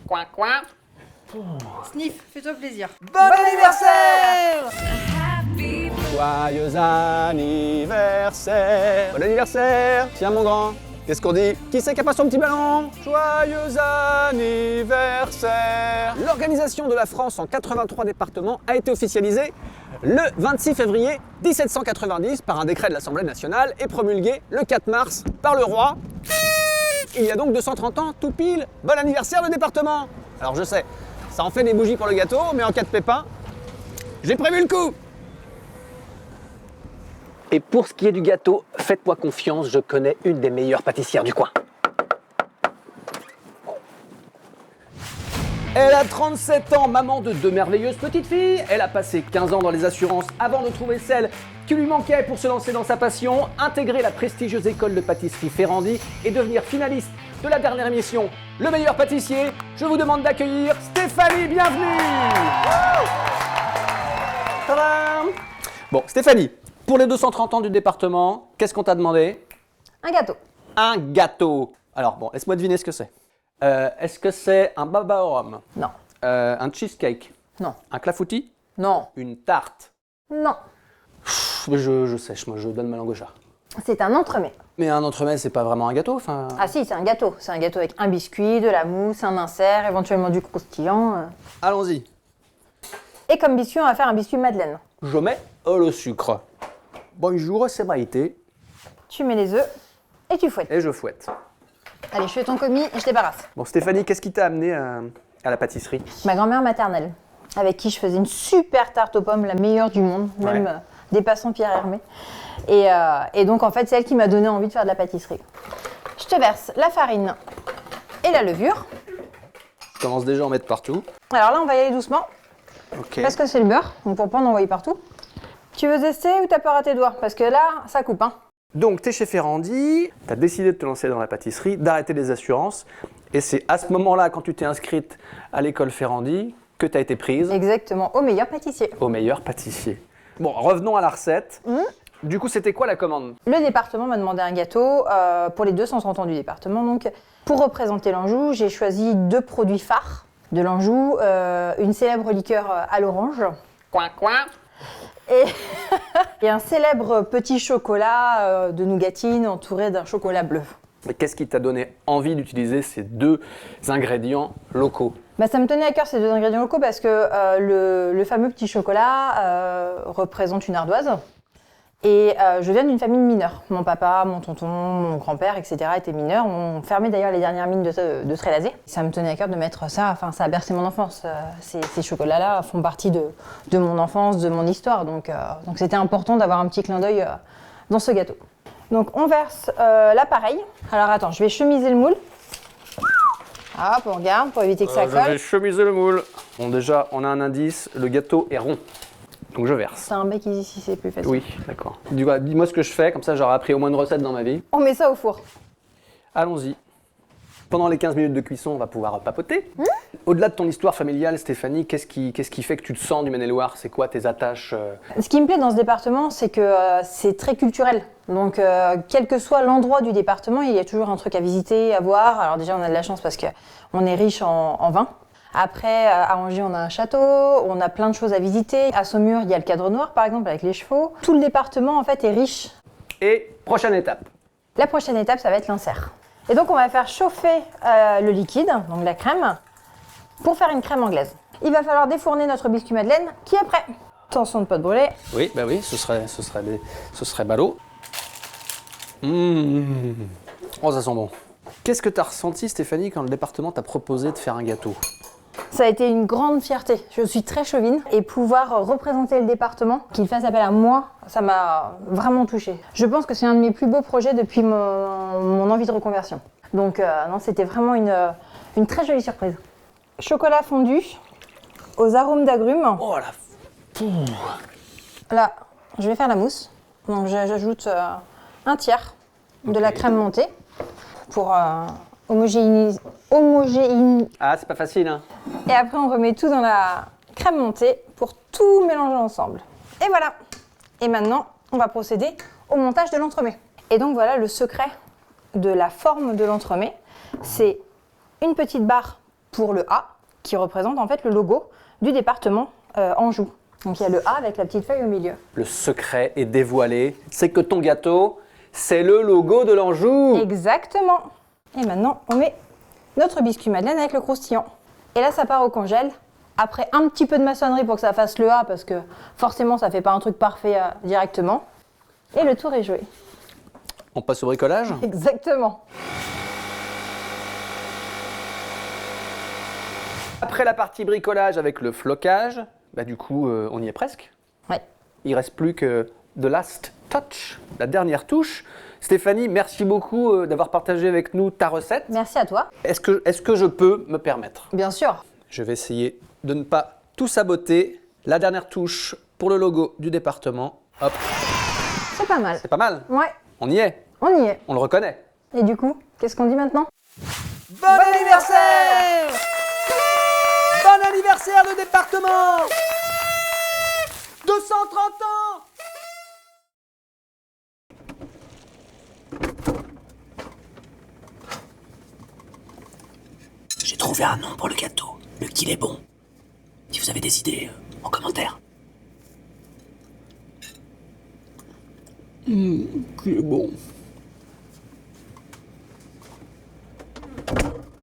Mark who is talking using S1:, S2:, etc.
S1: Coin, coin.
S2: Sniff, fais-toi plaisir.
S3: Bon anniversaire! Joyeux anniversaire! Bon anniversaire! Tiens mon grand, qu'est-ce qu'on dit? Qui c'est qui a pas son petit ballon? Joyeux anniversaire! L'organisation de la France en 83 départements a été officialisée le 26 février 1790 par un décret de l'Assemblée nationale et promulguée le 4 mars par le roi. Il y a donc 230 ans, tout pile, bon anniversaire le département! Alors je sais, ça en fait des bougies pour le gâteau, mais en cas de pépin, j'ai prévu le coup!
S4: Et pour ce qui est du gâteau, faites-moi confiance, je connais une des meilleures pâtissières du coin. Elle a 37 ans, maman de 2 merveilleuses petites filles. Elle a passé 15 ans dans les assurances avant de trouver celle qui lui manquait pour se lancer dans sa passion, intégrer la prestigieuse école de pâtisserie Ferrandi et devenir finaliste de la dernière émission Le meilleur pâtissier. Je vous demande d'accueillir Stéphanie, bienvenue. Tadam. Bon, Stéphanie, pour les 230 ans du département, qu'est-ce qu'on t'a demandé?
S2: Un gâteau.
S4: Un gâteau. Alors bon, laisse-moi deviner ce que c'est. Est-ce que c'est un baba au rhum?
S2: Non.
S4: Un cheesecake?
S2: Non.
S4: Un clafoutis?
S2: Non.
S4: Une tarte?
S2: Non.
S4: Je sèche, moi je donne ma langue au chat.
S2: C'est un entremets.
S4: Mais un entremets, c'est pas vraiment un gâteau, enfin...
S2: Ah si, c'est un gâteau. C'est un gâteau avec un biscuit, de la mousse, un insert, éventuellement du croustillant.
S4: Allons-y.
S2: Et comme biscuit, on va faire un biscuit madeleine.
S4: Je mets le sucre. Bonjour, c'est Maïté.
S2: Tu mets les œufs et tu fouettes.
S4: Et je fouette.
S2: Allez, je fais ton commis et je débarrasse.
S4: Bon, Stéphanie, qu'est-ce qui t'a amené à la pâtisserie?
S2: Ma grand-mère maternelle, avec qui je faisais une super tarte aux pommes, la meilleure du monde, même
S4: Ouais.
S2: dépassant Pierre Hermé. Et donc, en fait, c'est elle qui m'a donné envie de faire de la pâtisserie. Je te verse la farine et la levure.
S4: Je commence déjà à en mettre partout.
S2: Alors là, on va y aller doucement,
S4: Ok.
S2: parce que c'est le beurre, donc pour pas en envoyer partout. Tu veux tester ou t'as peur à tes doigts? Parce que là, ça coupe, hein.
S4: Donc, t'es chez Ferrandi, t'as décidé de te lancer dans la pâtisserie, d'arrêter les assurances. Et c'est à ce moment-là, quand tu t'es inscrite à l'école Ferrandi, que t'as été prise
S2: Exactement, au meilleur pâtissier.
S4: au meilleur pâtissier. Bon, revenons à la recette. Du coup, c'était quoi la commande?
S2: Le département m'a demandé un gâteau pour les 230 ans du département. Donc, pour représenter l'Anjou, j'ai choisi 2 produits phares de l'Anjou. Une célèbre liqueur à l'orange
S1: Coin, coin.
S2: et un célèbre petit chocolat de nougatine entouré d'un chocolat bleu.
S4: Mais qu'est-ce qui t'a donné envie d'utiliser ces 2 ingrédients locaux?
S2: Bah, ça me tenait à cœur ces 2 ingrédients locaux parce que le fameux petit chocolat représente une ardoise. Et je viens d'une famille de mineurs. Mon papa, mon tonton, mon grand-père, etc. étaient mineurs. On fermait d'ailleurs les dernières mines de Trélazé. Ça me tenait à cœur de mettre ça, enfin ça a bercé mon enfance. Ces chocolats-là font partie de mon enfance, de mon histoire. Donc c'était important d'avoir un petit clin d'œil dans ce gâteau. Donc on verse l'appareil. Alors attends, je vais chemiser le moule. Hop, on regarde pour éviter que ça
S4: Je vais
S2: colle.
S4: chemiser le moule. Bon, déjà, on a un indice, le gâteau est rond. Donc je verse.
S2: C'est un bec ici, c'est plus facile.
S4: Oui, d'accord. Dis-moi ce que je fais, comme ça j'aurai appris au moins une recette dans ma vie.
S2: On met ça au four.
S4: Allons-y. Pendant les 15 minutes de cuisson, on va pouvoir papoter. Au-delà de ton histoire familiale, Stéphanie, qu'est-ce qui fait que tu te sens du Maine-et-Loire? C'est quoi tes attaches
S2: Ce qui me plaît dans ce département, c'est que c'est très culturel. Donc, quel que soit l'endroit du département, il y a toujours un truc à visiter, à voir. Alors déjà, on a de la chance parce qu'on est riche en vin. Après, à Angers, on a un château, on a plein de choses à visiter. À Saumur, il y a le Cadre Noir, par exemple, avec les chevaux. Tout le département, en fait, est riche.
S4: Et prochaine étape.
S2: La prochaine étape, ça va être l'insert. Et donc, on va faire chauffer le liquide, donc la crème, pour faire une crème anglaise. Il va falloir défourner notre biscuit madeleine, qui est prêt. Attention de ne pas te brûler.
S4: Oui, bah oui, ce serait ballot. Oh, ça sent bon. Qu'est-ce que tu as ressenti, Stéphanie, quand le département t'a proposé de faire un gâteau?
S2: Ça a été une grande fierté. Je suis très chauvine et pouvoir représenter le département, qu'il fasse appel à moi, ça m'a vraiment touchée. Je pense que c'est un de mes plus beaux projets depuis mon envie de reconversion. Donc non, c'était vraiment une très jolie surprise. Chocolat fondu aux arômes d'agrumes.
S4: Oh la...
S2: Là, je vais faire la mousse. Donc j'ajoute un tiers de la crème montée pour homogénéiser.
S4: Ah, c'est pas facile, hein?
S2: Et après, on remet tout dans la crème montée pour tout mélanger ensemble. Et voilà. Et maintenant, on va procéder au montage de l'entremet. Et donc voilà, le secret de la forme de l'entremet, c'est une petite barre pour le A, qui représente en fait le logo du département Anjou. Donc il y a le A avec la petite feuille au milieu.
S4: Le secret est dévoilé, c'est que ton gâteau, c'est le logo de l'Anjou.
S2: Exactement. Et maintenant, on met notre biscuit madeleine avec le croustillant. Et là, ça part au congèle. Après un petit peu de maçonnerie pour que ça fasse le A, parce que forcément, ça fait pas un truc parfait directement. Et le tour est joué.
S4: On passe au bricolage?
S2: Exactement.
S4: Après la partie bricolage avec le flocage, bah du coup, on y est presque.
S2: Ouais.
S4: Il reste plus que the last touch, la dernière touche. Stéphanie, merci beaucoup d'avoir partagé avec nous ta recette.
S2: Merci à toi.
S4: Est-ce que je peux me permettre?
S2: Bien sûr.
S4: Je vais essayer de ne pas tout saboter. La dernière touche pour le logo du département. Hop,
S2: C'est pas mal.
S4: c'est pas mal.
S2: Ouais,
S4: On y est,
S2: on y est.
S4: on le reconnaît.
S2: Et du coup, qu'est-ce qu'on dit maintenant?
S4: Bon anniversaire! Bon anniversaire le département! 230 ans!
S1: J'ai trouvé un nom pour le gâteau, le qu'il est bon. Si vous avez des idées, en commentaire.
S4: Qu'il est bon.